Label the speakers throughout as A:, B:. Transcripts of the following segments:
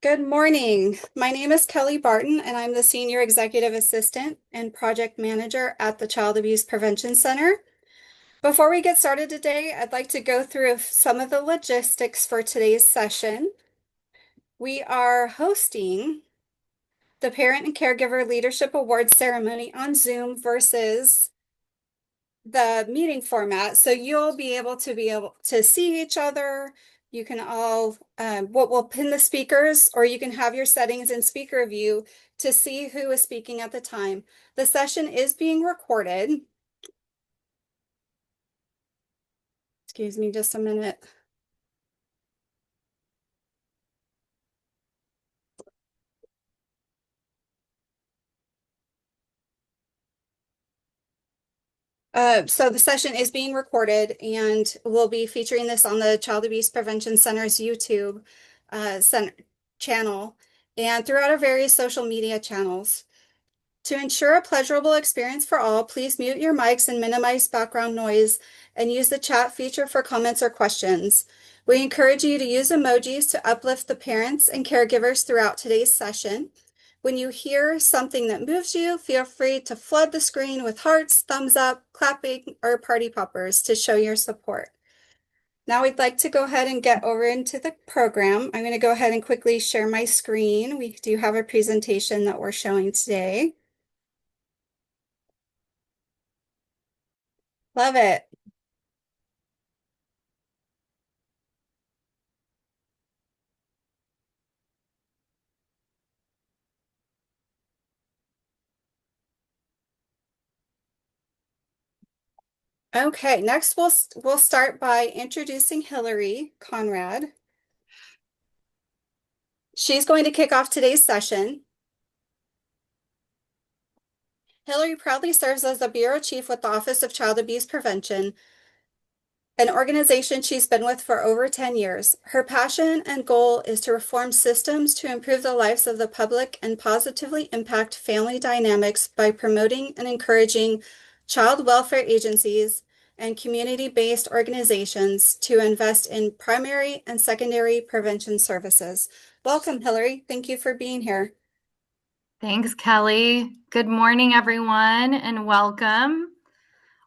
A: Good morning. My name is Kelly Barton, and I'm the Senior Executive Assistant and Project Manager at the Child Abuse Prevention Center. Before we get started today, I'd like to go through some of the logistics for today's session. We are hosting the Parent and Caregiver Leadership Awards ceremony on Zoom versus the meeting format. So you'll be able to see each other. You can all, we'll pin the speakers, or you can have your settings in speaker view to see who is speaking at the time. The session is being recorded. Excuse me just a minute. So the session is being recorded, and we'll be featuring this on the Child Abuse Prevention Center's YouTube channel and throughout our various social media channels. To ensure a pleasurable experience for all, please mute your mics and minimize background noise, and use the chat feature for comments or questions. We encourage you to use emojis to uplift the parents and caregivers throughout today's session. When you hear something that moves you, feel free to flood the screen with hearts, thumbs up, clapping, or party poppers to show your support. Now we'd like to go ahead and get over into the program. I'm going to go ahead and quickly share my screen. We do have a presentation that we're showing today. Love it. Okay, next we'll start by introducing Hillary Conrad. She's going to kick off today's session. Hillary proudly serves as the Bureau Chief with the Office of Child Abuse Prevention, an organization she's been with for over 10 years. Her passion and goal is to reform systems to improve the lives of the public and positively impact family dynamics by promoting and encouraging child welfare agencies and community-based organizations to invest in primary and secondary prevention services. Welcome, Hillary. Thank you for being here.
B: Thanks, Kelly. Good morning, everyone, and welcome.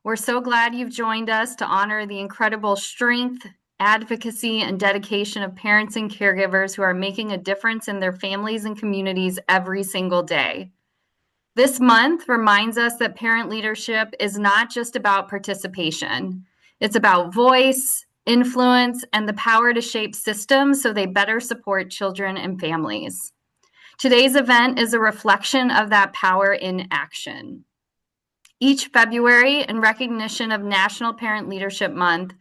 B: We're so glad you've joined us to honor the incredible strength, advocacy, and dedication of parents and caregivers who are making a difference in their families and communities every single day. This month reminds us that parent leadership is not just about participation. It's about voice, influence, and the power to shape systems so they better support children and families. Today's event is a reflection of that power in action. Each February, in recognition of National Parent Leadership Month,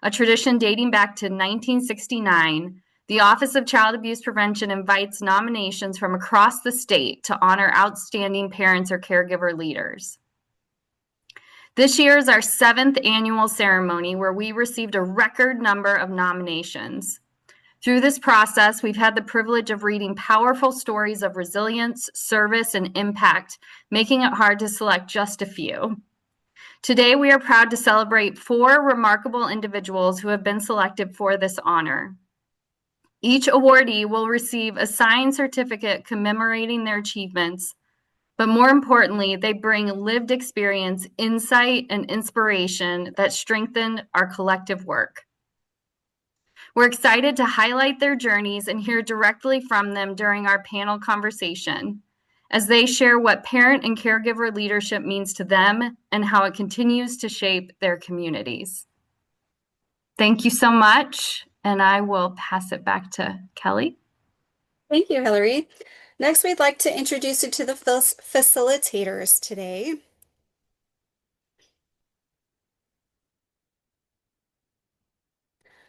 B: a tradition dating back to 1969, the Office of Child Abuse Prevention invites nominations from across the state to honor outstanding parents or caregiver leaders. This year is our 7th annual ceremony, where we received a record number of nominations. Through this process, we've had the privilege of reading powerful stories of resilience, service, and impact, making it hard to select just a few. Today, we are proud to celebrate 4 remarkable individuals who have been selected for this honor. Each awardee will receive a signed certificate commemorating their achievements, but more importantly, they bring lived experience, insight, and inspiration that strengthen our collective work. We're excited to highlight their journeys and hear directly from them during our panel conversation as they share what parent and caregiver leadership means to them and how it continues to shape their communities. Thank you so much, and I will pass it back to Kelly.
A: Thank you, Hillary. Next, we'd like to introduce you to the facilitators today.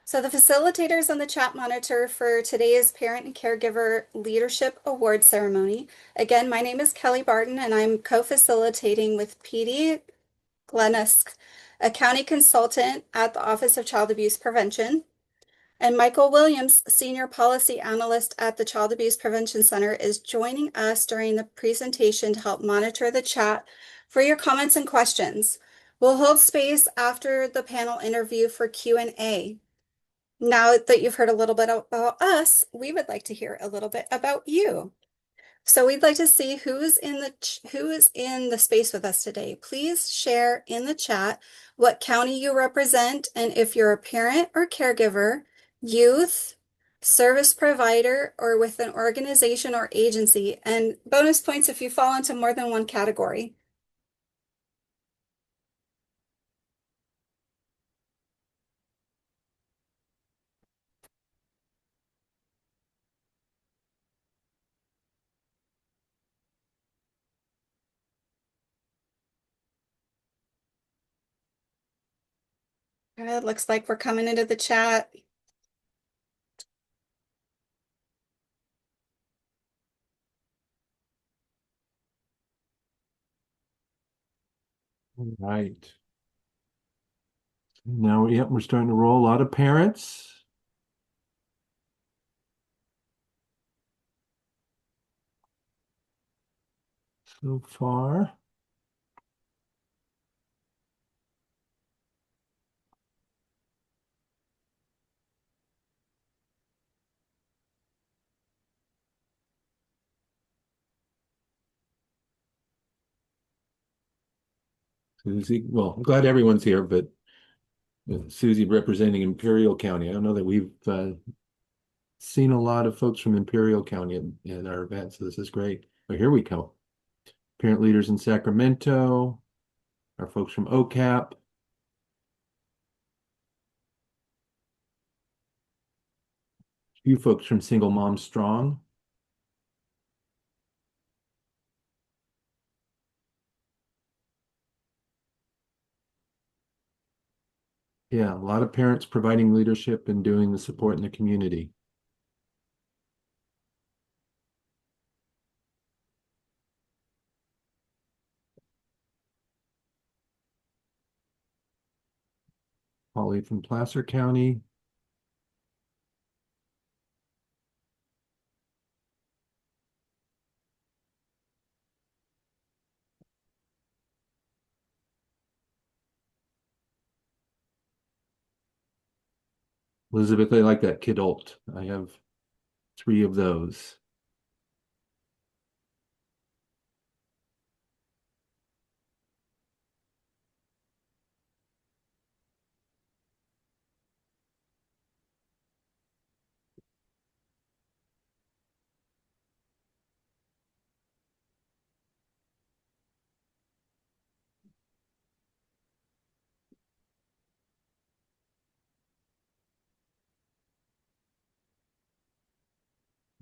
A: So the facilitators on the chat monitor for today's Parent and Caregiver Leadership Award Ceremony. Again, my name is Kelly Barton, and I'm co-facilitating with PD Glenusk, a county consultant at the Office of Child Abuse Prevention. And Michael Williams, Senior Policy Analyst at the Child Abuse Prevention Center, is joining us during the presentation to help monitor the chat for your comments and questions. We'll hold space after the panel interview for Q&A. Now that you've heard a little bit about us, we would like to hear a little bit about you. So we'd like to see who is in the space with us today. Please share in the chat what county you represent and if you're a parent or caregiver, youth, service provider, or with an organization or agency, and bonus points if you fall into more than one category. Good. Looks like we're coming into the chat.
C: All right. Now, yep, we're starting to roll. A lot of parents. So far. Susie, well, I'm glad everyone's here, but Susie representing Imperial County. I don't know that we've seen a lot of folks from Imperial County in our event, so this is great. But here we go. Parent leaders in Sacramento, our folks from OCAP. You folks from Single Mom Strong. Yeah, a lot of parents providing leadership and doing the support in the community. Holly from Placer County. Elizabeth, I like that kidult. I have 3 of those.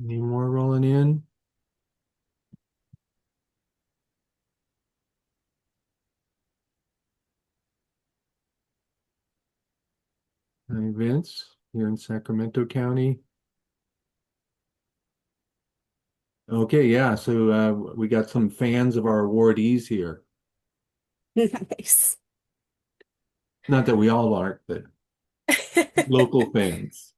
C: Any more rolling in? Hi, Vince, here in Sacramento County. Okay, yeah, so we got some fans of our awardees here.
A: Nice.
C: Not that we all aren't, but local fans.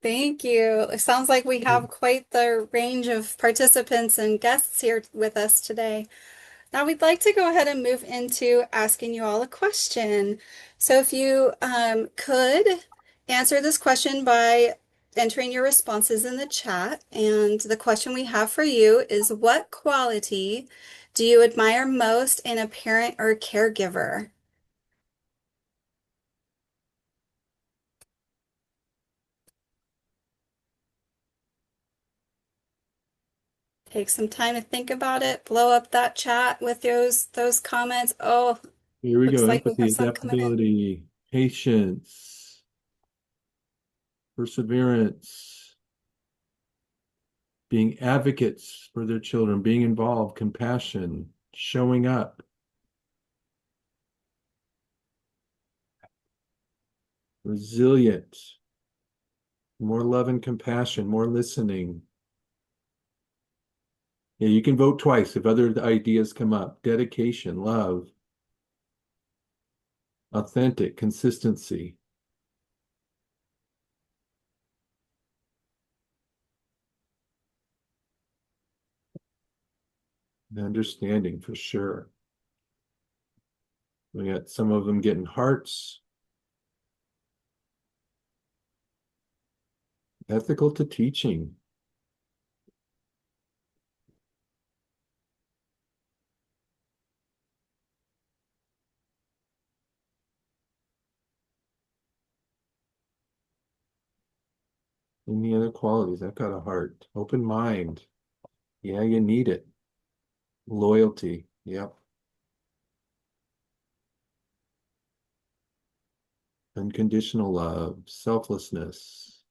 A: Thank you. It sounds like we have quite the range of participants and guests here with us today. Now we'd like to go ahead and move into asking you all a question. So if you could answer this question by entering your responses in the chat. And the question we have for you is, what quality do you admire most in a parent or caregiver? Take some time to think about it. Blow up that chat with those comments. Oh,
C: Here we
A: looks
C: go.
A: like we have
C: Empathy,
A: some coming in.
C: adaptability, patience, perseverance, being advocates for their children, being involved, compassion, showing up, resilient, more love and compassion, more listening. Yeah, you can vote twice if other ideas come up. Dedication, love, authentic, consistency. Understanding for sure. We got some of them getting hearts. ethical to teaching. Any other qualities? I've got a heart. Open mind. Yeah, you need it. Loyalty. Yep. Unconditional love. Selflessness.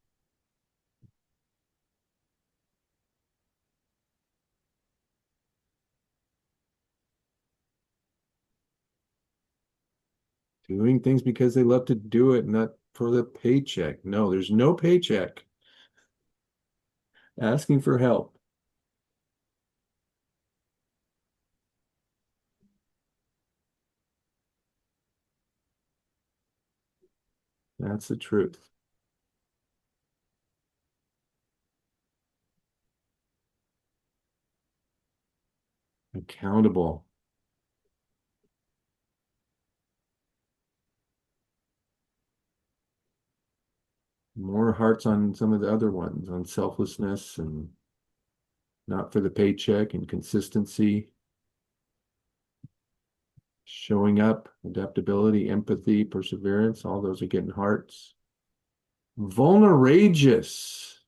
C: Doing things because they love to do it, not for the paycheck. No, there's no paycheck. Asking for help. That's the truth. Accountable. More hearts on some of the other ones, on selflessness and not for the paycheck and consistency. Showing up, adaptability, empathy, perseverance, all those are getting hearts. Vulnerageous,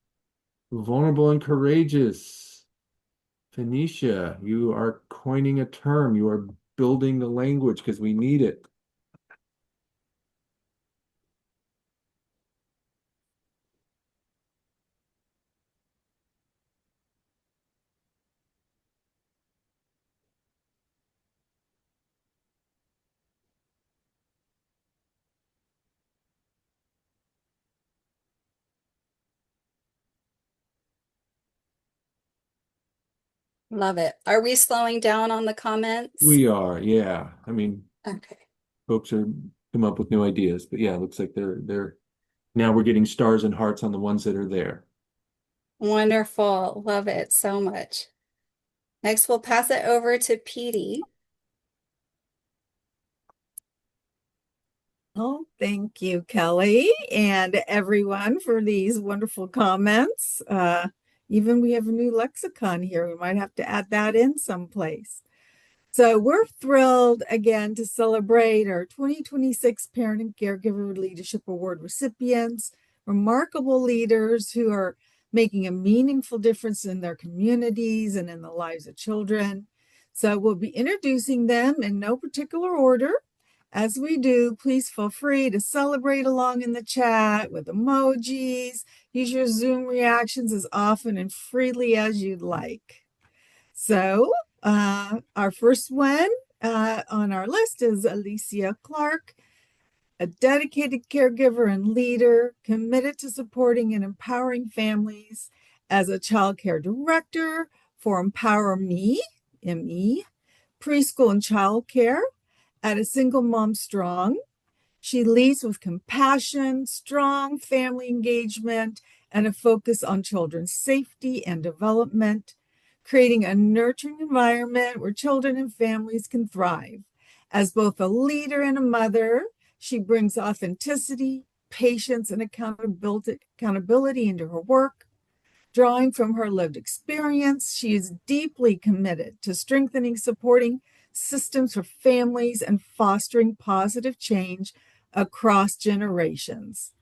C: vulnerable and courageous. Phoenicia, you are coining a term. You are building the language because we need it.
A: Love it. Are we slowing down on the comments?
C: We are, yeah. I mean,
A: Okay.
C: folks are come up with new ideas, but yeah, it looks like they're now we're getting stars and hearts on the ones that are there.
A: Wonderful. Love it so much. Next, we'll pass it over to Petey.
D: Oh, thank you, Kelly, and everyone for these wonderful comments. Even we have a new lexicon here. We might have to add that in someplace. So we're thrilled again to celebrate our 2026 Parent and Caregiver Leadership Award recipients, remarkable leaders who are making a meaningful difference in their communities and in the lives of children. So we'll be introducing them in no particular order. As we do, please feel free to celebrate along in the chat with emojis. Use your Zoom reactions as often and freely as you'd like. So, our first one on our list is Alicia Clark, a dedicated caregiver and leader committed to supporting and empowering families as a child care director for Empower Me, ME, preschool and child care at a single mom strong. She leads with compassion, strong family engagement, and a focus on children's safety and development, creating a nurturing environment where children and families can thrive. As both a leader and a mother, she brings authenticity, patience, and accountability into her work. Drawing from her lived experience, she is deeply committed to strengthening, supporting systems for families and fostering positive change across generations.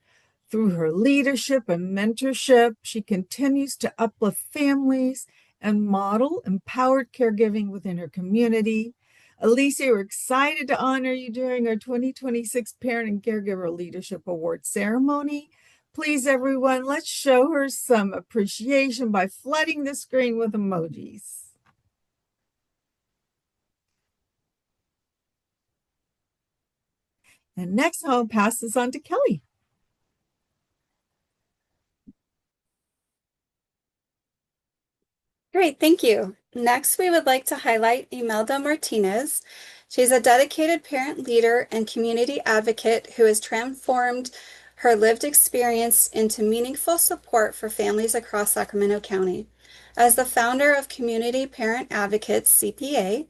D: Through her leadership and mentorship, she continues to uplift families and model empowered caregiving within her community. Alicia, we're excited to honor you during our 2026 Parent and Caregiver Leadership Award ceremony. Please, everyone, let's show her some appreciation by flooding the screen with emojis. And next, I'll pass this on to Kelly.
A: Great, thank you. Next, we would like to highlight Imelda Martinez. She's a dedicated parent leader and community advocate who has transformed her lived experience into meaningful support for families across Sacramento County. As the founder of Community Parent Advocates, CPA,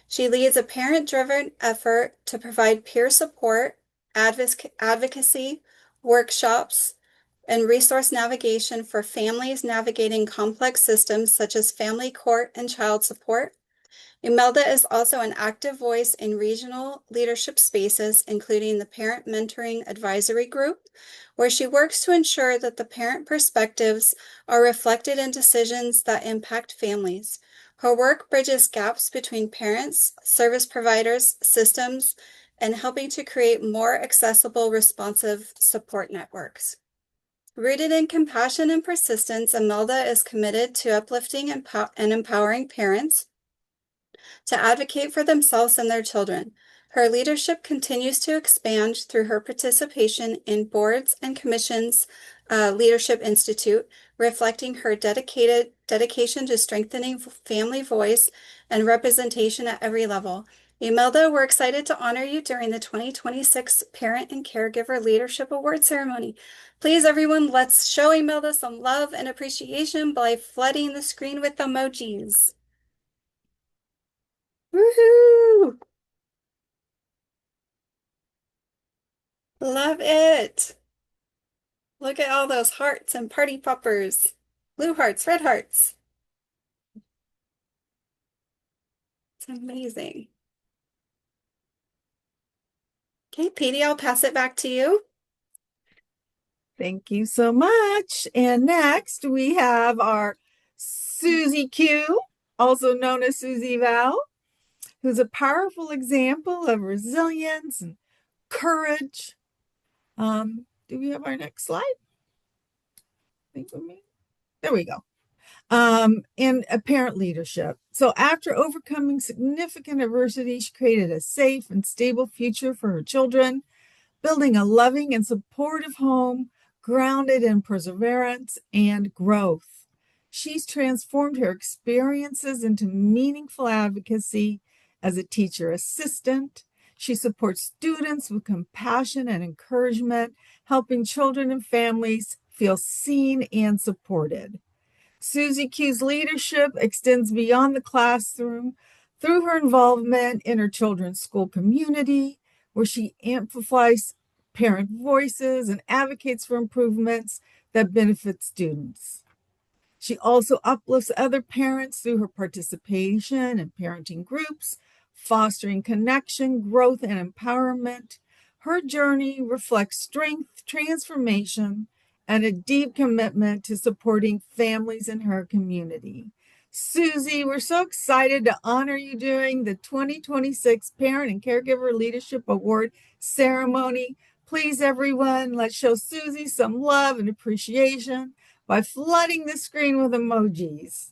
A: she leads a parent-driven effort to provide peer support, advocacy, workshops, and resource navigation for families navigating complex systems such as family court and child support. Imelda is also an active voice in regional leadership spaces, including the Parent Mentoring Advisory Group, where she works to ensure that the parent perspectives are reflected in decisions that impact families. Her work bridges gaps between parents, service providers, systems, and helping to create more accessible, responsive support networks. Rooted in compassion and persistence, Imelda is committed to uplifting and empowering parents to advocate for themselves and their children. Her leadership continues to expand through her participation in boards and commissions, Leadership Institute, reflecting her dedication to strengthening family voice and representation at every level. Imelda, we're excited to honor you during the 2026 Parent and Caregiver Leadership Award Ceremony. Please, everyone, let's show Imelda some love and appreciation by flooding the screen with emojis. Woohoo! Love it. Look at all those hearts and party poppers. Blue hearts, red hearts. It's amazing. Okay, Petey, I'll pass it back to you.
D: Thank you so much. And next we have our Susie Q, also known as Susie Val, who's a powerful example of resilience and courage. Do we have our next slide? There we go. And apparent leadership. So after overcoming significant adversity, she created a safe and stable future for her children, building a loving and supportive home grounded in perseverance and growth. She's transformed her experiences into meaningful advocacy as a teacher assistant. She supports students with compassion and encouragement, helping children and families feel seen and supported. Susie Q's leadership extends beyond the classroom through her involvement in her children's school community, where she amplifies parent voices and advocates for improvements that benefit students. She also uplifts other parents through her participation in parenting groups, fostering connection, growth, and empowerment. Her journey reflects strength, transformation, and a deep commitment to supporting families in her community. Susie, we're so excited to honor you during the 2026 Parent and Caregiver Leadership Award ceremony. Please, everyone, let's show Susie some love and appreciation by flooding the screen with emojis.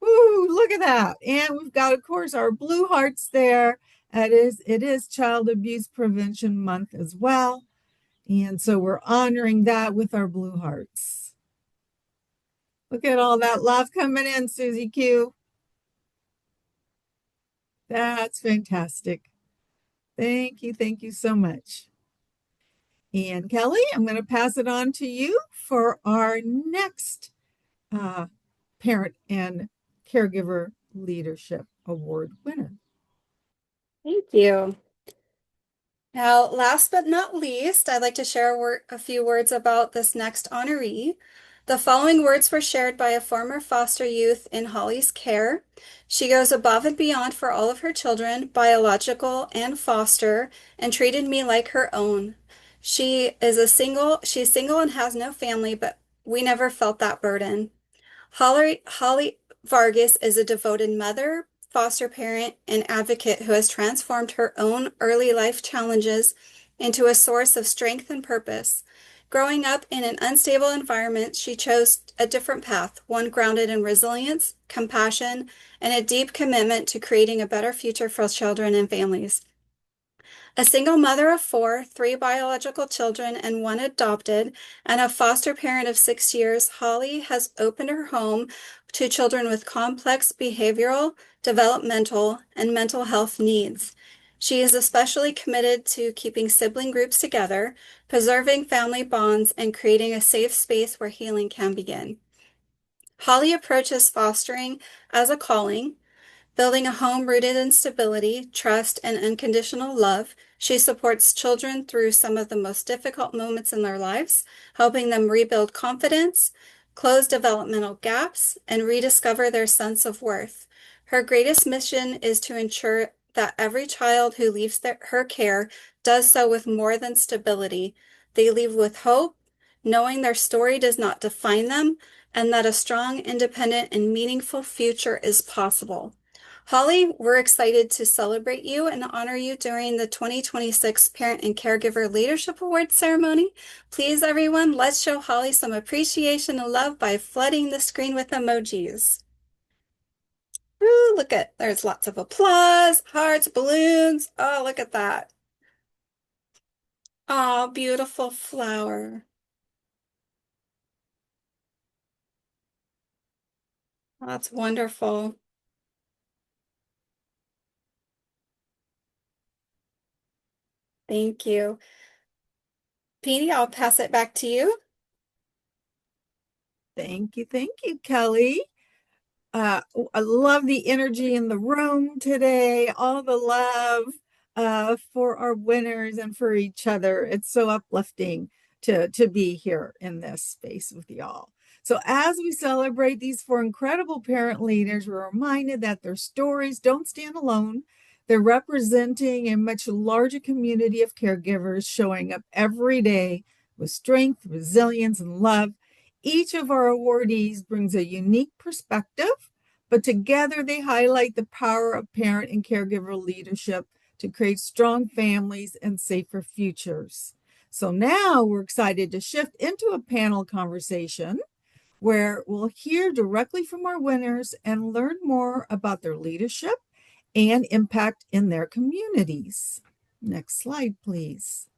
D: Woo, look at that. And we've got, of course, our blue hearts there. It is Child Abuse Prevention Month as well. And so we're honoring that with our blue hearts. Look at all that love coming in, Susie Q. That's fantastic. Thank you so much. And Kelly, I'm going to pass it on to you for our next Parent and Caregiver Leadership Award winner.
A: Thank you. Now, last but not least, I'd like to share a few words about this next honoree. The following words were shared by a former foster youth in Holly's care. She goes above and beyond for all of her children, biological and foster, and treated me like her own. She's single and has no family, but we never felt that burden. Holly Vargas is a devoted mother, foster parent, and advocate who has transformed her own early life challenges into a source of strength and purpose. Growing up in an unstable environment, she chose a different path, one grounded in resilience, compassion, and a deep commitment to creating a better future for children and families. A single mother of four, three biological children, and one adopted, and a foster parent of 6 years, Holly has opened her home to children with complex behavioral, developmental, and mental health needs. She is especially committed to keeping sibling groups together, preserving family bonds, and creating a safe space where healing can begin. Holly approaches fostering as a calling, Building a home rooted in stability, trust, and unconditional love, she supports children through some of the most difficult moments in their lives, helping them rebuild confidence, close developmental gaps, and rediscover their sense of worth. Her greatest mission is to ensure that every child who leaves her care does so with more than stability. They leave with hope, knowing their story does not define them, and that a strong, independent, and meaningful future is possible. Holly, we're excited to celebrate you and honor you during the 2026 Parent and Caregiver Leadership Awards ceremony. Please, everyone, let's show Holly some appreciation and love by flooding the screen with emojis. Ooh, there's lots of applause, hearts, balloons. Oh, look at that. Oh, beautiful flower. That's wonderful. Thank you. Petey, I'll pass it back to you.
D: Thank you, Kelly. I love the energy in the room today, all the love for our winners and for each other. It's so uplifting to be here in this space with y'all. So as we celebrate these four incredible parent leaders, we're reminded that their stories don't stand alone. They're representing a much larger community of caregivers showing up every day with strength, resilience, and love. Each of our awardees brings a unique perspective, but together they highlight the power of parent and caregiver leadership to create strong families and safer futures. So now we're excited to shift into a panel conversation where we'll hear directly from our winners and learn more about their leadership and impact in their communities. Next slide, please.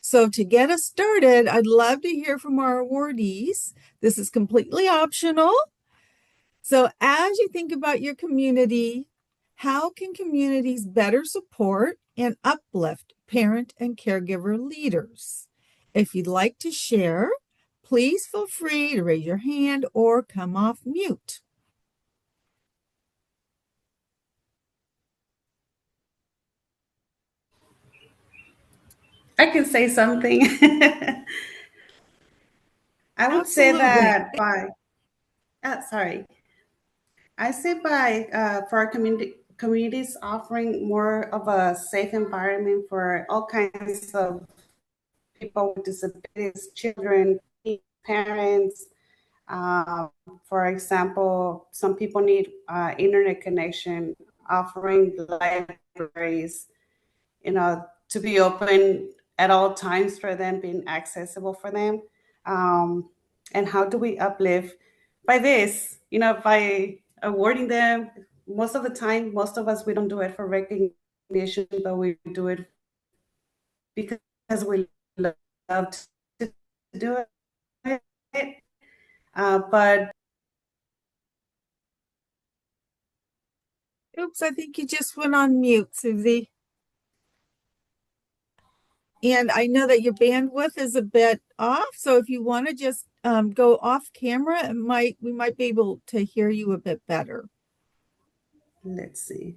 D: So to get us started, I'd love to hear from our awardees. This is completely optional. So as you think about your community, how can communities better support and uplift parent and caregiver leaders? If you'd like to share, please feel free to raise your hand or come off mute.
E: I can say something. I would say
D: Absolutely.
E: that sorry. I say for our communities offering more of a safe environment for all kinds of people with disabilities, children, parents. For example, some people need internet connection, offering libraries, to be open at all times for them, being accessible for them. And how do we uplift by this? By awarding them. Most of the time, most of us, we don't do it for recognition, but we do it because we love to do it. But
D: Oops, I think you just went on mute, Susie. And I know that your bandwidth is a bit off, so if you want to just go off camera, we might be able to hear you a bit better.
E: let's see.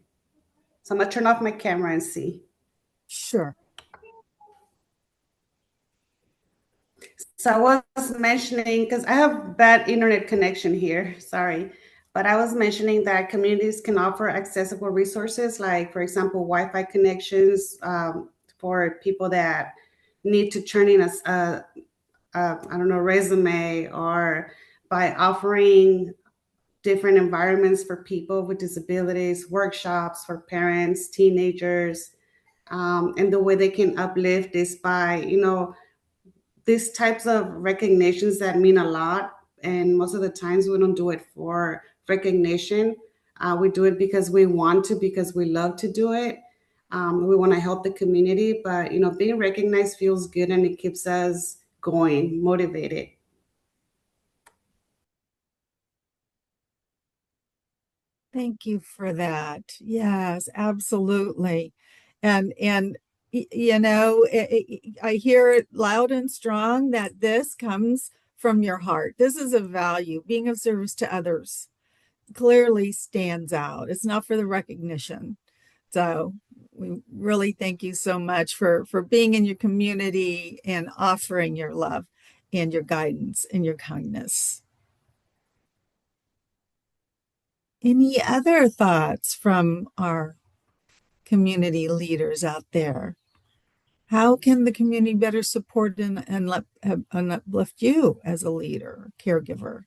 E: So I'm gonna turn off my camera and see.
D: Sure.
E: So I was mentioning, because I have bad internet connection here, sorry, but I was mentioning that communities can offer accessible resources, like, for example, Wi-Fi connections for people that need to turn in I don't know, resume, or by offering different environments for people with disabilities, workshops for parents, teenagers, and the way they can uplift is by, these types of recognitions that mean a lot. And most of the times we don't do it for recognition. We do it because we want to, because we love to do it. We want to help the community, but being recognized feels good and it keeps us going, motivated.
D: Thank you for that. Yes, absolutely. And I hear it loud and strong that this comes from your heart. This is a value, being of service to others. clearly stands out. It's not for the recognition. So we really thank you so much for being in your community and offering your love and your guidance and your kindness. Any other thoughts from our community leaders out there? How can the community better support and uplift you as a leader, caregiver?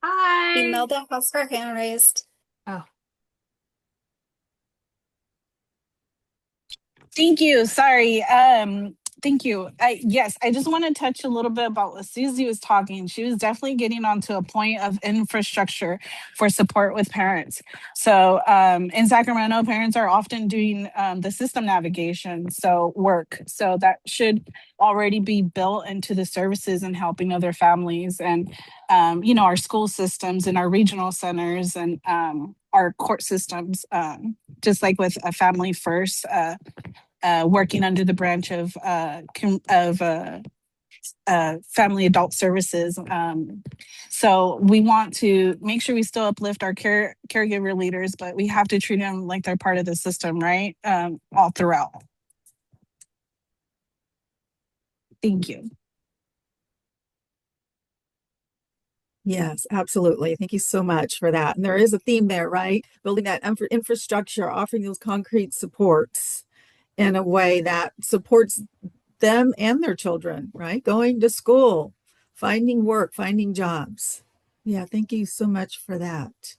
B: Hi.
A: Imelda has her hand raised.
B: Oh,
F: Thank you. Sorry. Thank you. Yes, I just want to touch a little bit about what Susie was talking. She was definitely getting onto a point of infrastructure for support with parents. So in Sacramento, parents are often doing the system navigation, so work. So that should already be built into the services and helping other families and our school systems and our regional centers and our court systems, just like with a Family First. Working under the branch of family adult services. So we want to make sure we still uplift our caregiver leaders, but we have to treat them like they're part of the system, right? All throughout. Thank you.
D: Yes, absolutely. Thank you so much for that. And there is a theme there, right? Building that infrastructure, offering those concrete supports in a way that supports them and their children, right? Going to school, finding work, finding jobs. Yeah, thank you so much for that.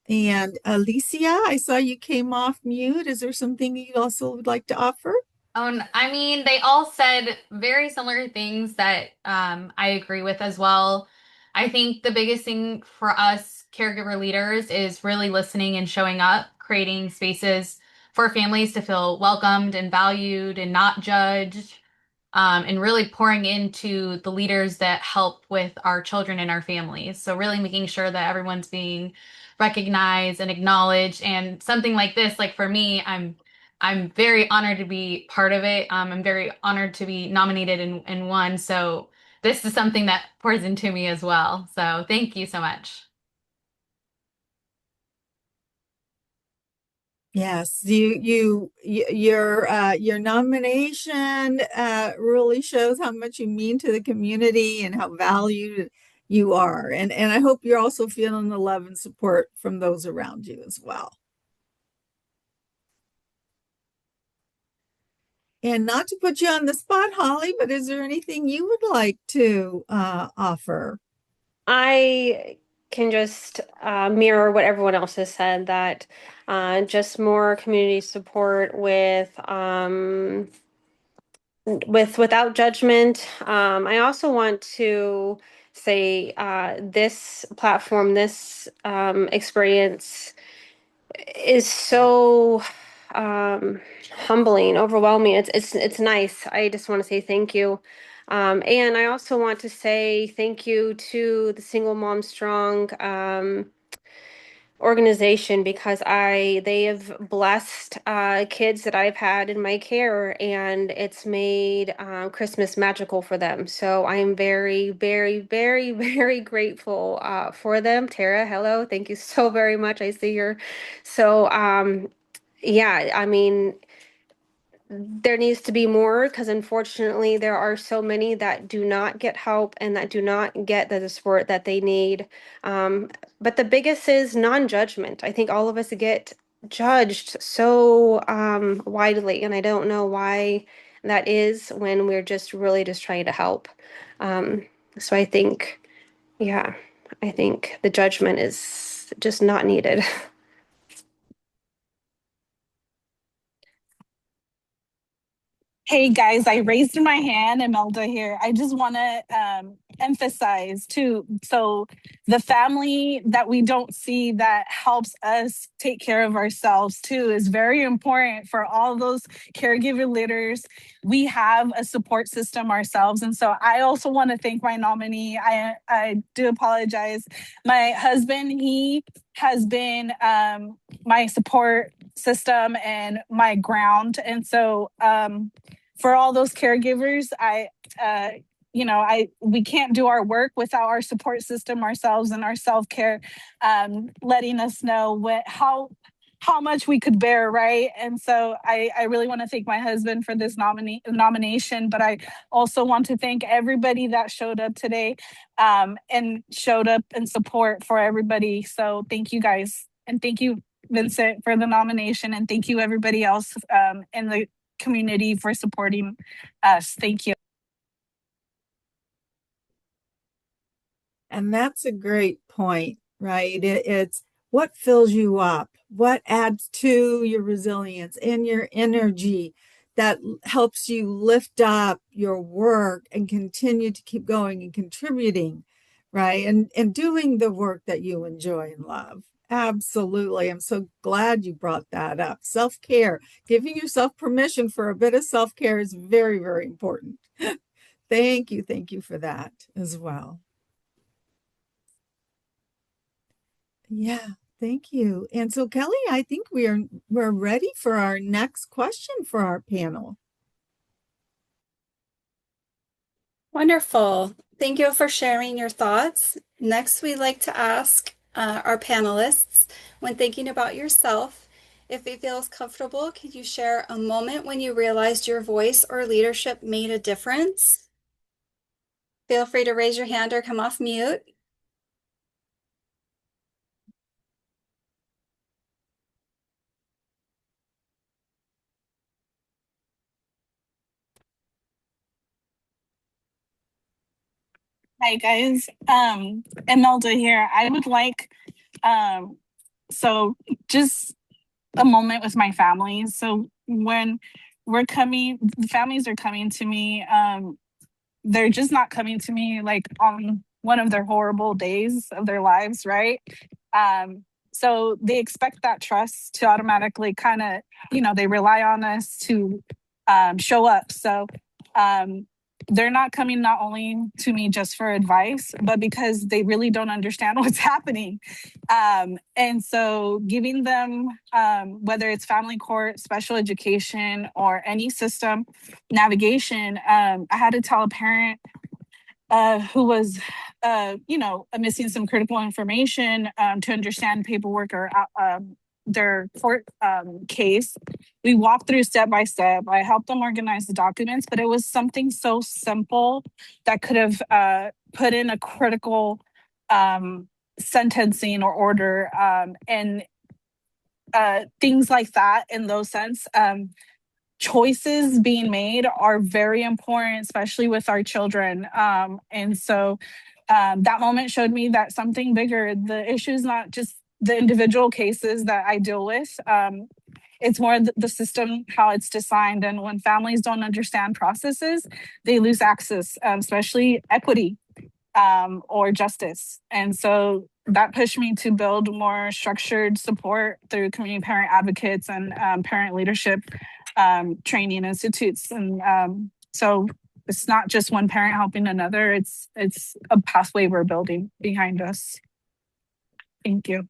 D: And Alicia, I saw you came off mute. Is there something you also would like to offer?
G: I mean, they all said very similar things that I agree with as well. I think the biggest thing for us caregiver leaders is really listening and showing up, creating spaces for families to feel welcomed and valued and not judged, and really pouring into the leaders that help with our children and our families. So really making sure that everyone's being recognized and acknowledged. And something like this, like for me, I'm very honored to be part of it. I'm very honored to be nominated and won. So this is something that pours into me as well. So thank you so much.
D: Yes, your nomination really shows how much you mean to the community and how valued you are. And I hope you're also feeling the love and support from those around you as well. And not to put you on the spot, Holly, but is there anything you would like to offer?
H: I can just mirror what everyone else has said, that just more community support without judgment. I also want to say this platform, this experience is so humbling, overwhelming. It's nice. I just want to say thank you. And I also want to say thank you to the Single Mom Strong organization, because they have blessed kids that I've had in my care, and it's made Christmas magical for them. So I am very, very, very, very grateful for them. Tara, hello, thank you so very much. I see you're so yeah, I mean, there needs to be more, because unfortunately there are so many that do not get help and that do not get the support that they need. But the biggest is non-judgment. I think all of us get judged so widely, and I don't know why that is, when we're just really just trying to help. So I think, yeah, I think the judgment is just not needed.
F: Hey guys, I raised my hand, Imelda here. I just want to emphasize too. So the family that we don't see that helps us take care of ourselves too is very important for all those caregiver leaders. We have a support system ourselves. And so I also want to thank my nominee. I do apologize. My husband, he has been my support system and my ground. And so for all those caregivers, we can't do our work without our support system ourselves and our self-care, letting us know how much we could bear, right? And so I really want to thank my husband for this nomination, but I also want to thank everybody that showed up today, and showed up in support for everybody. So thank you guys. And thank you, Vincent, for the nomination. And thank you, everybody else in the community, for supporting us. Thank you.
D: And that's a great point, right? It's what fills you up, what adds to your resilience and your energy that helps you lift up your work and continue to keep going and contributing, right? And doing the work that you enjoy and love. Absolutely. I'm so glad you brought that up. Self-care, giving yourself permission for a bit of self-care is very, very important. Thank you. Thank you for that as well. Yeah, thank you. And so Kelly, I think we're ready for our next question for our panel.
A: Wonderful. Thank you for sharing your thoughts. Next, we'd like to ask our panelists, when thinking about yourself, if it feels comfortable, could you share a moment when you realized your voice or leadership made a difference? Feel free to raise your hand or come off mute.
F: Hi guys, Imelda here. I would like, so just a moment with my family. So when the families are coming to me, they're just not coming to me like on one of their horrible days of their lives, right? So they expect that trust to automatically kind of, they rely on us to show up. So they're not coming not only to me just for advice, but because they really don't understand what's happening. And so giving them, whether it's family court, special education, or any system navigation, I had to tell a parent who was, missing some critical information to understand paperwork or their court case. We walked through step by step. I helped them organize the documents, but it was something so simple that could have put in a critical sentencing or order, and things like that. In those sense, choices being made are very important, especially with our children. And so that moment showed me that something bigger, the issue is not just the individual cases that I deal with. It's more the system, how it's designed. And when families don't understand processes, they lose access, especially equity or justice. And so that pushed me to build more structured support through community parent advocates and parent leadership training institutes. And so it's not just one parent helping another, it's a pathway we're building behind us. Thank you.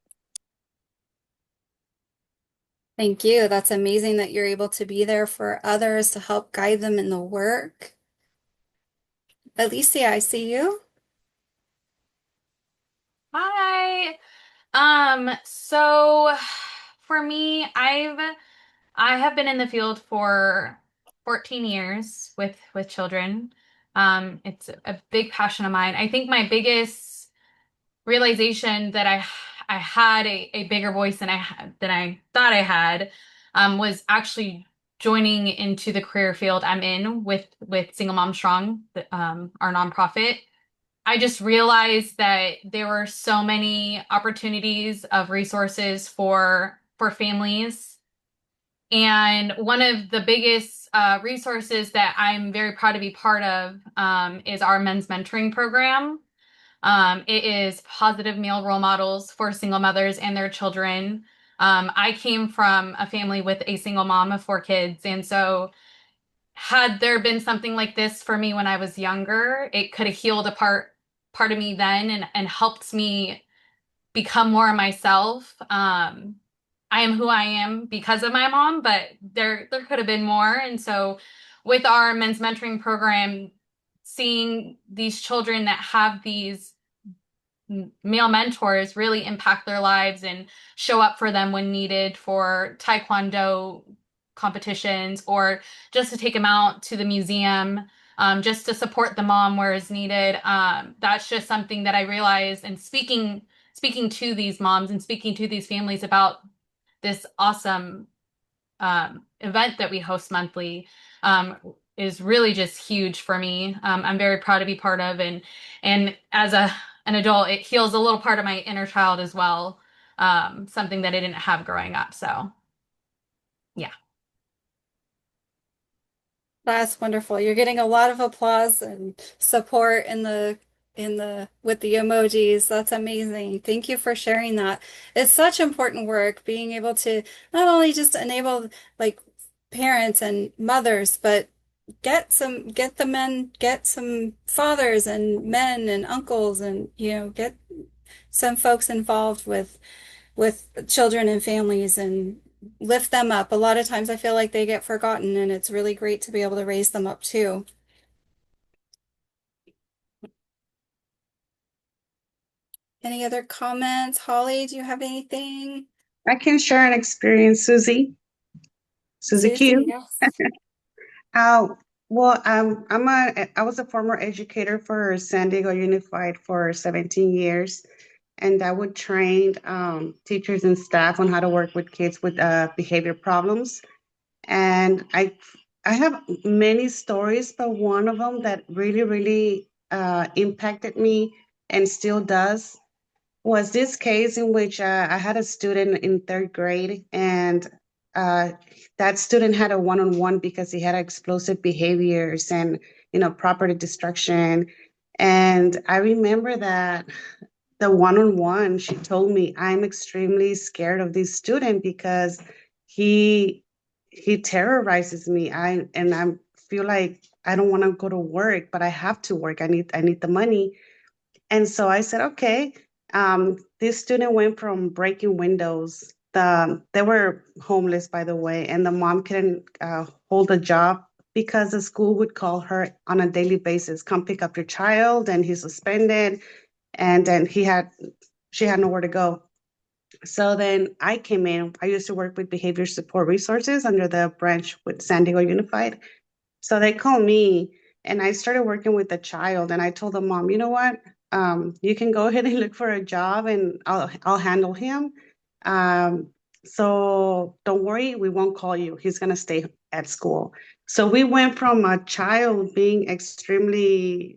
A: Thank you. That's amazing that you're able to be there for others to help guide them in the work. Alicia, I see you.
G: Hi. So for me, I have been in the field for 14 years with children. It's a big passion of mine. I think my biggest realization that I had a bigger voice than I thought I had, was actually joining into the career field I'm in with Single Mom Strong, our nonprofit. I just realized that there were so many opportunities of resources for families. And one of the biggest resources that I'm very proud to be part of is our men's mentoring program. It is positive male role models for single mothers and their children. I came from a family with a single mom of 4 kids, and so had there been something like this for me when I was younger, it could have healed a part of me then and helped me become more myself. I am who I am because of my mom, but there could have been more. And so with our men's mentoring program, seeing these children that have these male mentors really impact their lives and show up for them when needed for taekwondo competitions or just to take them out to the museum, just to support the mom where is needed. That's just something that I realized and speaking to these moms and speaking to these families about this awesome event that we host monthly is really just huge for me. I'm very proud to be part of, and as an adult, it heals a little part of my inner child as well. Something that I didn't have growing up. So, yeah.
A: That's wonderful. You're getting a lot of applause and support in the with the emojis. That's amazing. Thank you for sharing that. It's such important work being able to not only just enable like parents and mothers, but get some fathers and men and uncles and get some folks involved with children and families and lift them up. A lot of times I feel like they get forgotten, and it's really great to be able to raise them up too. Any other comments? Holly, do you have anything?
E: I can share an experience, Susie. Susie
A: Susie,
E: Q.
A: yes.
E: Uh, I was a former educator for San Diego Unified for 17 years, and I would train teachers and staff on how to work with kids with behavior problems. And I have many stories, but one of them that really, really impacted me and still does was this case in which I had a student in third grade, and uh, that student had a one-on-one because he had explosive behaviors and property destruction. And I remember that the one-on-one, she told me, I'm extremely scared of this student because he he terrorizes me. I feel like I don't want to go to work, but I have to work. I need the money. And so I said, okay. This student went from breaking windows. They were homeless, by the way, and the mom couldn't hold a job because the school would call her on a daily basis, come pick up your child, and he's suspended. And then she had nowhere to go. So then I came in. I used to work with behavior support resources under the branch with San Diego Unified. So they called me and I started working with the child, and I told the mom, you know what? You can go ahead and look for a job and I'll handle him. Um, so don't worry, we won't call you. He's gonna stay at school. So we went from a child being extremely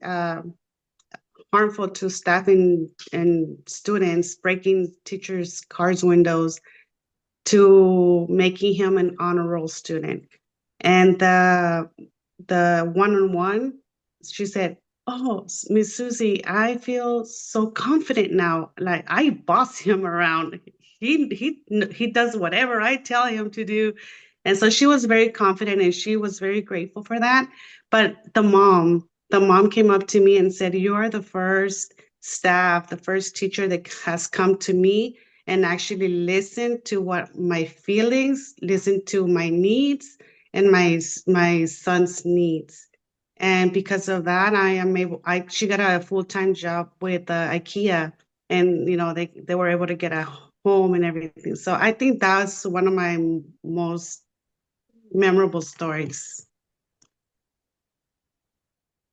E: harmful to staff and students, breaking teachers' cars windows, to making him an honor roll student. And the one-on-one, she said, "Oh, Miss Susie, I feel so confident now. Like I boss him around. He does whatever I tell him to do." And so she was very confident and she was very grateful for that. But the mom came up to me and said, "You are the first staff, the first teacher that has come to me and actually listened to what my feelings, listened to my needs and my son's needs." And because of that, I am able. She got a full-time job with IKEA, and they were able to get a home and everything. So I think that's one of my most memorable stories.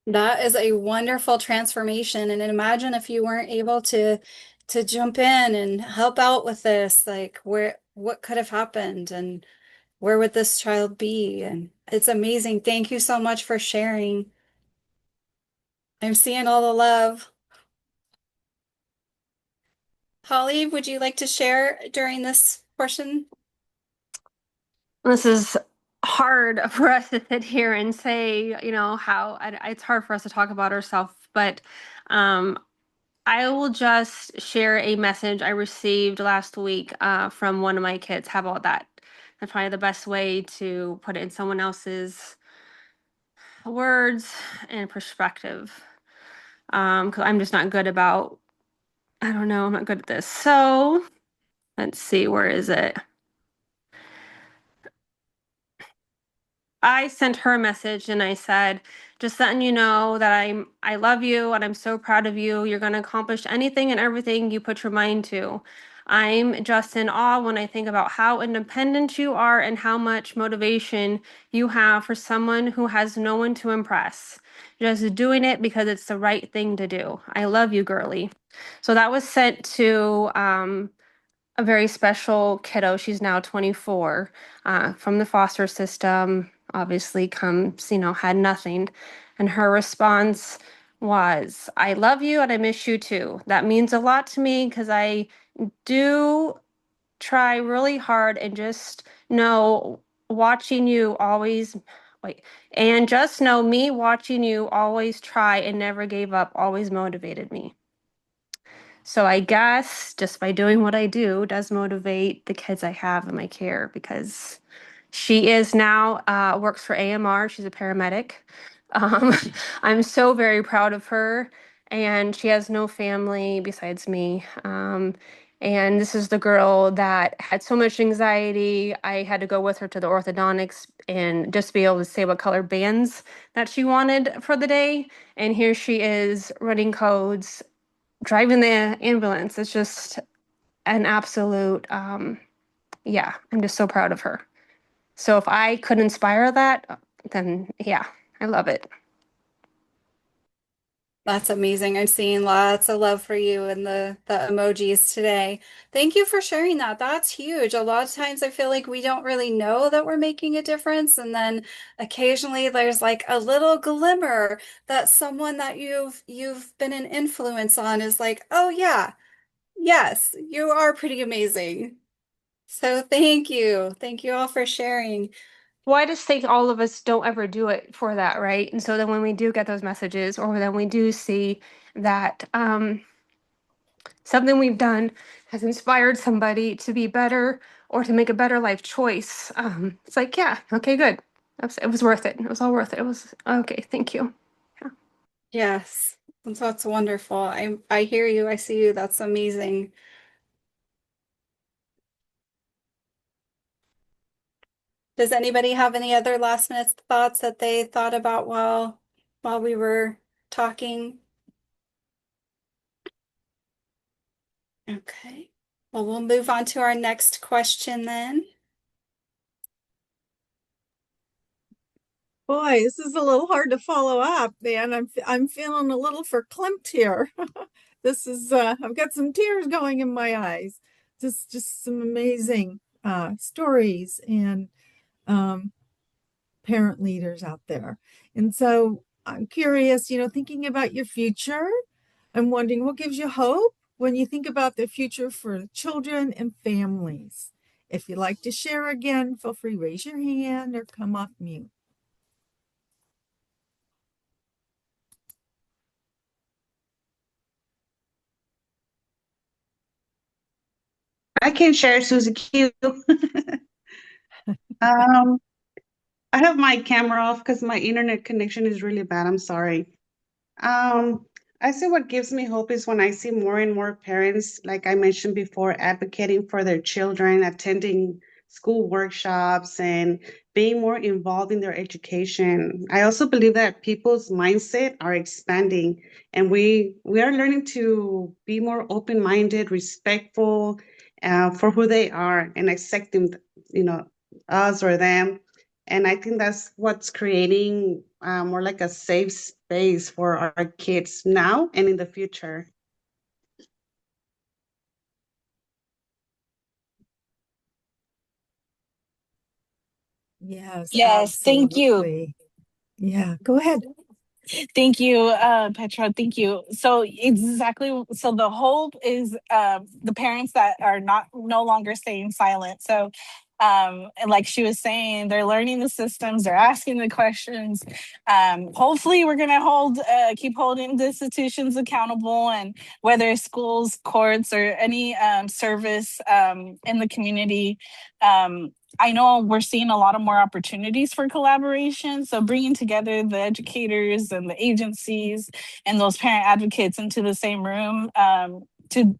A: That is a wonderful transformation. And imagine if you weren't able to jump in and help out with this, like what could have happened and where would this child be? And it's amazing. Thank you so much for sharing. I'm seeing all the love. Holly, would you like to share during this portion?
H: This is hard for us to sit here and say, how it's hard for us to talk about ourselves, but I will just share a message I received last week from one of my kids. How about that? That's probably the best way to put it in someone else's words and perspective. Because I'm just not good about, I don't know, I'm not good at this. So let's see, where is it? I sent her a message and I said, just letting you know that I love you and I'm so proud of you. You're going to accomplish anything and everything you put your mind to. I'm just in awe when I think about how independent you are and how much motivation you have for someone who has no one to impress. Just doing it because it's the right thing to do. I love you, girly. So that was sent to a very special kiddo. She's now 24, from the foster system. Obviously, comes, had nothing. And her response was, I love you and I miss you too. That means a lot to me because I do try really hard and just know watching you always, wait, and just know me watching you always try and never gave up always motivated me. So I guess just by doing what I do does motivate the kids I have in my care because she is now works for AMR. She's a paramedic. Um, I'm so very proud of her, and she has no family besides me. And this is the girl that had so much anxiety. I had to go with her to the orthodontics and just be able to say what color bands that she wanted for the day. And here she is running codes, driving the ambulance. It's just an absolute, yeah, I'm just so proud of her. So if I could inspire that, then yeah, I love it.
A: That's amazing. I'm seeing lots of love for you in the emojis today. Thank you for sharing that. That's huge. A lot of times I feel like we don't really know that we're making a difference. And then occasionally there's like a little glimmer that someone that you've been an influence on is like, oh yeah, yes, you are pretty amazing. So thank you. Thank you all for sharing.
H: Well, I just think all of us don't ever do it for that, right? And so then when we do get those messages, or then we do see that something we've done has inspired somebody to be better or to make a better life choice, it's like, yeah, okay, good. It was worth it. It was all worth it. It was okay. Thank you. Yeah.
A: Yes, that's wonderful. I hear you. I see you. That's amazing. Does anybody have any other last minute thoughts that they thought about while we were talking? Okay. Well, we'll move on to our next question then.
D: Boy, this is a little hard to follow up, man. I'm feeling a little verklempt here. This is I've got some tears going in my eyes. Just some amazing stories and um parent leaders out there. And so I'm curious, thinking about your future, I'm wondering what gives you hope when you think about the future for children and families. If you'd like to share again, feel free to raise your hand or come off mute.
E: I can share, Susie Q. Um, I have my camera off because my internet connection is really bad. I'm sorry. Um, I say what gives me hope is when I see more and more parents, like I mentioned before, advocating for their children, attending school workshops, and being more involved in their education. I also believe that people's mindset are expanding, and we are learning to be more open-minded, respectful, for who they are, and accepting, you know, us or them. And I think that's what's creating more like a safe space for our kids now and in the future.
D: Yes,
F: Yes, thank you.
D: absolutely. Yeah, go ahead.
F: Thank you, Petra. Thank you. So exactly. So the hope is the parents that are no longer staying silent. So, and like she was saying, they're learning the systems. They're asking the questions. Hopefully, we're gonna keep holding the institutions accountable, and whether it's schools, courts, or any service in the community. I know we're seeing a lot of more opportunities for collaboration. So bringing together the educators and the agencies and those parent advocates into the same room, to,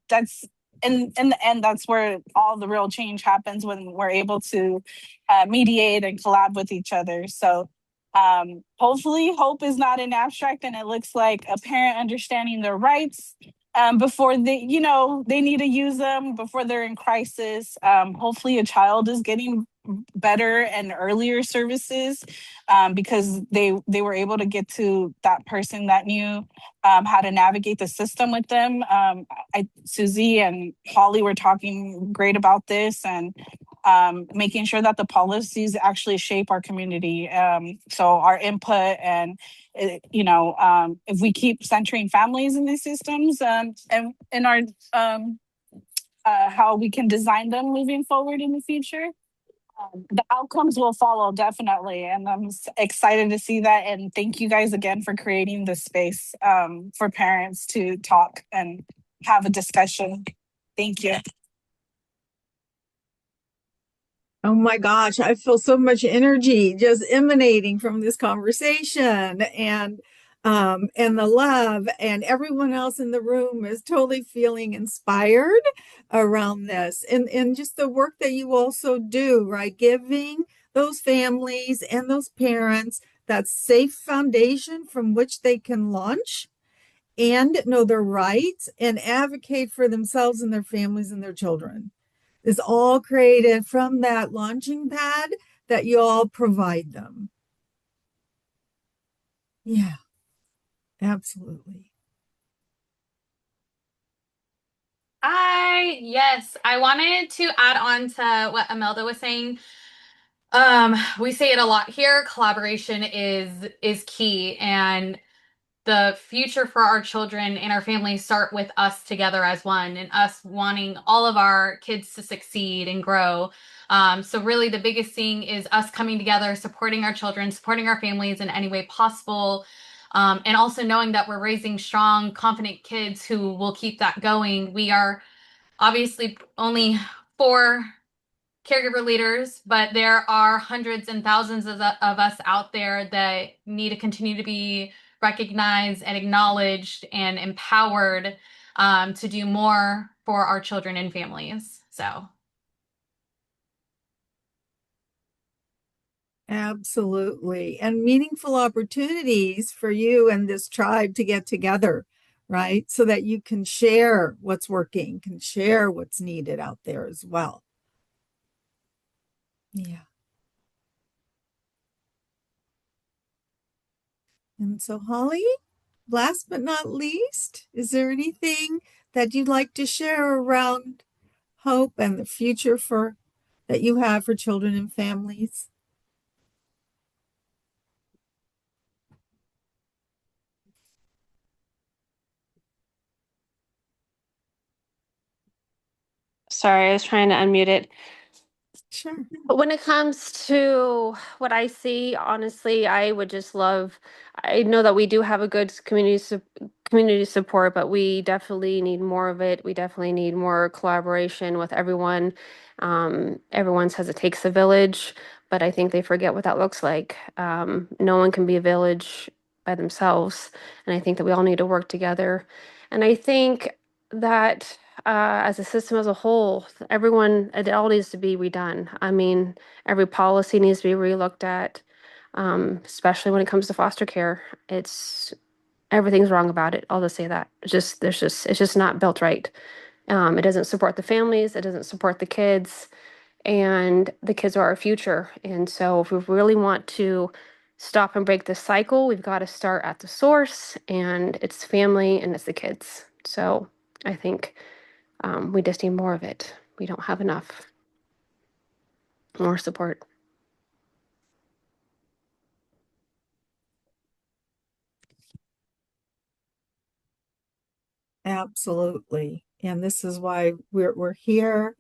F: that's in the end, that's where all the real change happens, when we're able to mediate and collab with each other. So hopefully hope is not an abstract, and it looks like a parent understanding their rights before they need to use them, before they're in crisis. Hopefully a child is getting better and earlier services because they were able to get to that person that knew how to navigate the system with them. Susie and Holly were talking great about this, and making sure that the policies actually shape our community. So our input and, if we keep centering families in these systems, and in our how we can design them moving forward in the future, the outcomes will follow definitely. And I'm excited to see that. And thank you guys again for creating this space for parents to talk and have a discussion. Thank you.
D: Oh my gosh, I feel so much energy just emanating from this conversation, and the love, and everyone else in the room is totally feeling inspired around this, and just the work that you also do, right? Giving those families and those parents that safe foundation from which they can launch and know their rights and advocate for themselves and their families and their children, is all created from that launching pad that you all provide them. Yeah, absolutely.
G: Yes, I wanted to add on to what Imelda was saying. We say it a lot here, collaboration is key, and the future for our children and our families start with us together as one, and us wanting all of our kids to succeed and grow. So really the biggest thing is us coming together, supporting our children, supporting our families in any way possible. And also knowing that we're raising strong, confident kids who will keep that going. We are obviously only 4 caregiver leaders, but there are hundreds and thousands of us out there that need to continue to be recognized and acknowledged and empowered to do more for our children and families. So.
D: Absolutely. And meaningful opportunities for you and this tribe to get together, right? So that you can share what's working, can share what's needed out there as well. Yeah. And so, Holly, last but not least, is there anything that you'd like to share around hope and the future for that you have for children and families?
H: Sorry, I was trying to unmute it.
D: Sure.
H: But when it comes to what I see, honestly, I would just love. I know that we do have a good community support, but we definitely need more of it. We definitely need more collaboration with everyone. Everyone says it takes a village, but I think they forget what that looks like. No one can be a village by themselves, and I think that we all need to work together. And I think that as a system as a whole, everyone, it all needs to be redone. I mean, every policy needs to be relooked at, especially when it comes to foster care. It's everything's wrong about it. I'll just say that. It's just not built right. It doesn't support the families. It doesn't support the kids, and the kids are our future. And so, if we really want to stop and break this cycle, we've got to start at the source, and it's family and it's the kids. So, I think we just need more of it. We don't have enough. More support.
D: Absolutely. And this is why we're here,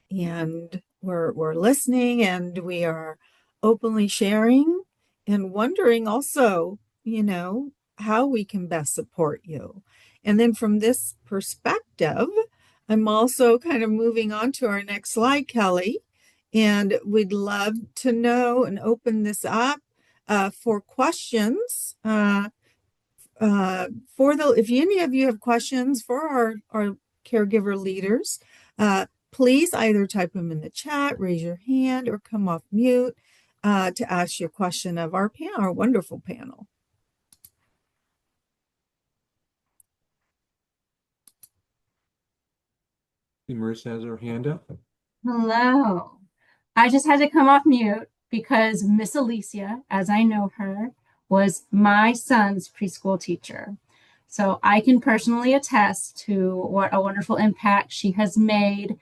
D: and we're listening, and we are openly sharing and wondering also, how we can best support you. And then from this perspective, I'm also kind of moving on to our next slide, Kelly, and we'd love to know and open this up for questions. For the if any of you have questions for our caregiver leaders. Please either type them in the chat, raise your hand, or come off mute to ask your question of our panel, our wonderful panel.
C: Marissa has her hand up.
I: Hello. I just had to come off mute because Miss Alicia, as I know her, was my son's preschool teacher. So I can personally attest to what a wonderful impact she has made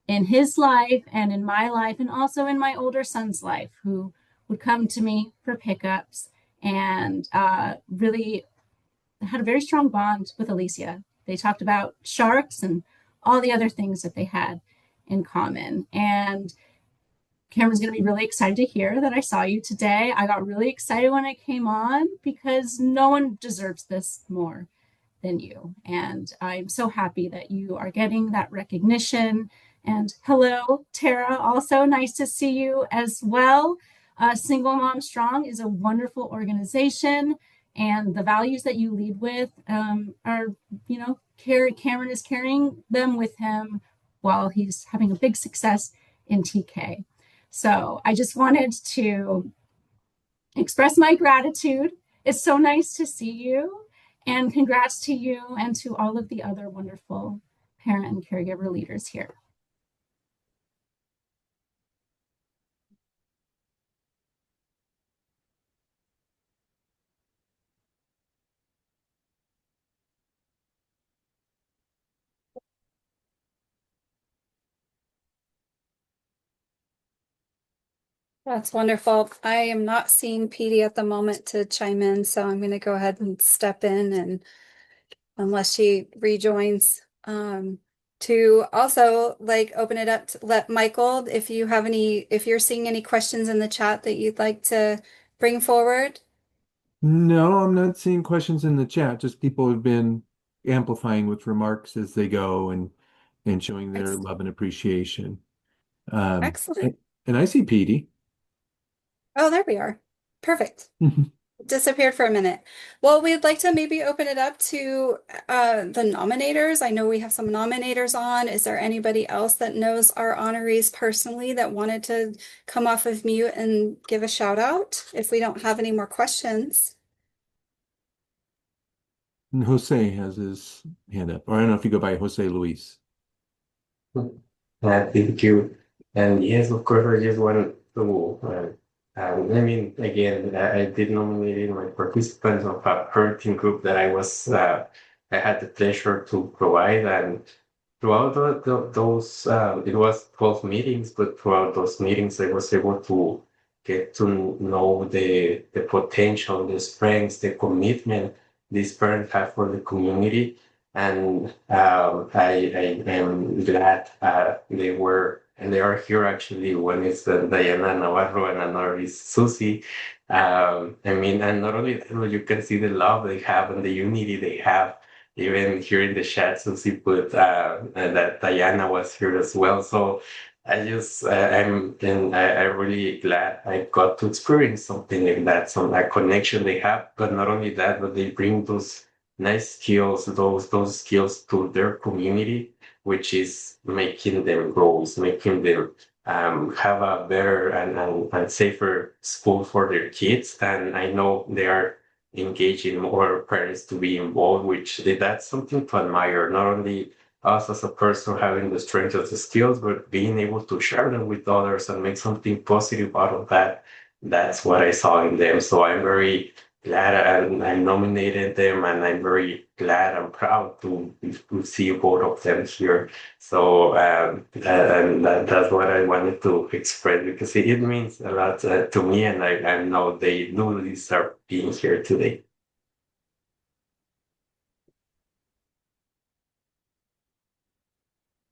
I: in his life and in my life, and also in my older son's life, who would come to me for pickups and really had a very strong bond with Alicia. They talked about sharks and all the other things that they had in common. And Cameron's going to be really excited to hear that I saw you today. I got really excited when I came on because no one deserves this more than you. And I'm so happy that you are getting that recognition. And hello, Tara, also nice to see you as well. Single Mom Strong is a wonderful organization, and the values that you lead with are, you know, Cameron is carrying them with him while he's having a big success in TK. So I just wanted to express my gratitude. It's so nice to see you, and congrats to you and to all of the other wonderful parent and caregiver leaders here.
A: That's wonderful. I am not seeing Petey at the moment to chime in, so I'm going to go ahead and step in, and unless she rejoins, to also like open it up to let Michael, if you have any, if you're seeing any questions in the chat that you'd like to bring forward.
C: No, I'm not seeing questions in the chat. Just people have been amplifying with remarks as they go and showing their love and appreciation.
A: Excellent.
C: And I see Petey.
A: Oh, there we are. Perfect. Disappeared for a minute. Well, we'd like to maybe open it up to the nominators. I know we have some nominators on. Is there anybody else that knows our honorees personally that wanted to come off of mute and give a shout out if we don't have any more questions?
C: And Jose has his hand up. Or I don't know if you go by Jose Luis.
J: Thank you. And yes, of course, I just want to, I mean, again, I did nominate my participants of a parenting group that I had the pleasure to provide. And throughout those, it was 12 meetings, but throughout those meetings, I was able to get to know the potential, the strengths, the commitment these parents have for the community. And I am glad they are here actually. One is Diana Navarro and another is Susie. I mean, and not only that, you can see the love they have and the unity they have. Even here in the chat, Susie put that Diana was here as well. So I'm really glad I got to experience something like that, some that connection they have. But not only that, but they bring those nice skills, those skills to their community, which is making them grow, is making them have a better and safer school for their kids. And I know they are engaging more parents to be involved, which that's something to admire. Not only us as a person having the strength of the skills, but being able to share them with others and make something positive out of that. That's what I saw in them. So I'm very glad I nominated them, and I'm very glad and proud to see both of them here. So that's what I wanted to express, because it means a lot to me, and I know they do deserve being here today.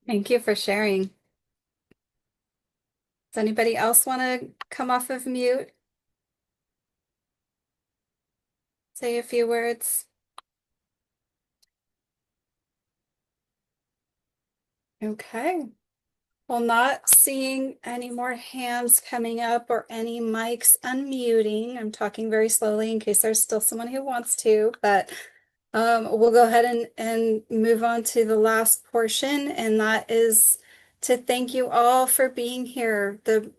A: Thank you for sharing. Does anybody else want to come off of mute? Say a few words. Okay. Well, not seeing any more hands coming up or any mics unmuting. I'm talking very slowly in case there's still someone who wants to, but We'll go ahead and move on to the last portion, and that is to thank you all for being here, the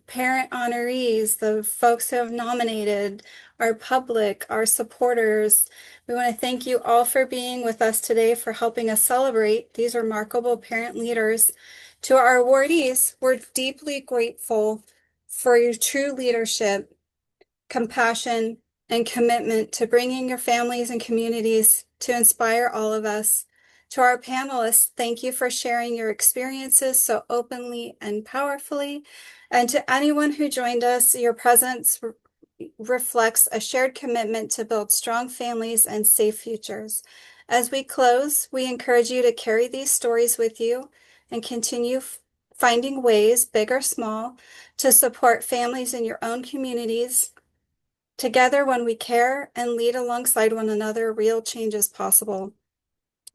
A: parent honorees, the folks who have nominated, our public, our supporters. We want to thank you all for being with us today, for helping us celebrate these remarkable parent leaders. To our awardees, we're deeply grateful for your true leadership, compassion, and commitment to bringing your families and communities to inspire all of us. To our panelists, thank you for sharing your experiences so openly and powerfully. And to anyone who joined us, your presence reflects a shared commitment to build strong families and safe futures. As we close, we encourage you to carry these stories with you and continue finding ways, big or small, to support families in your own communities. Together, when we care and lead alongside one another, real change is possible.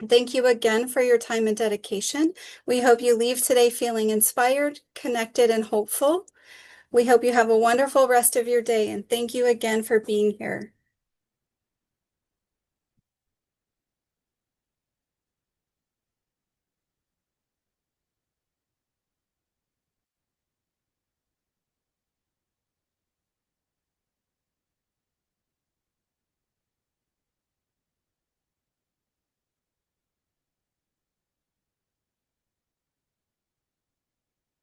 A: Thank you again for your time and dedication. We hope you leave today feeling inspired, connected, and hopeful. We hope you have a wonderful rest of your day, and thank you again for being here.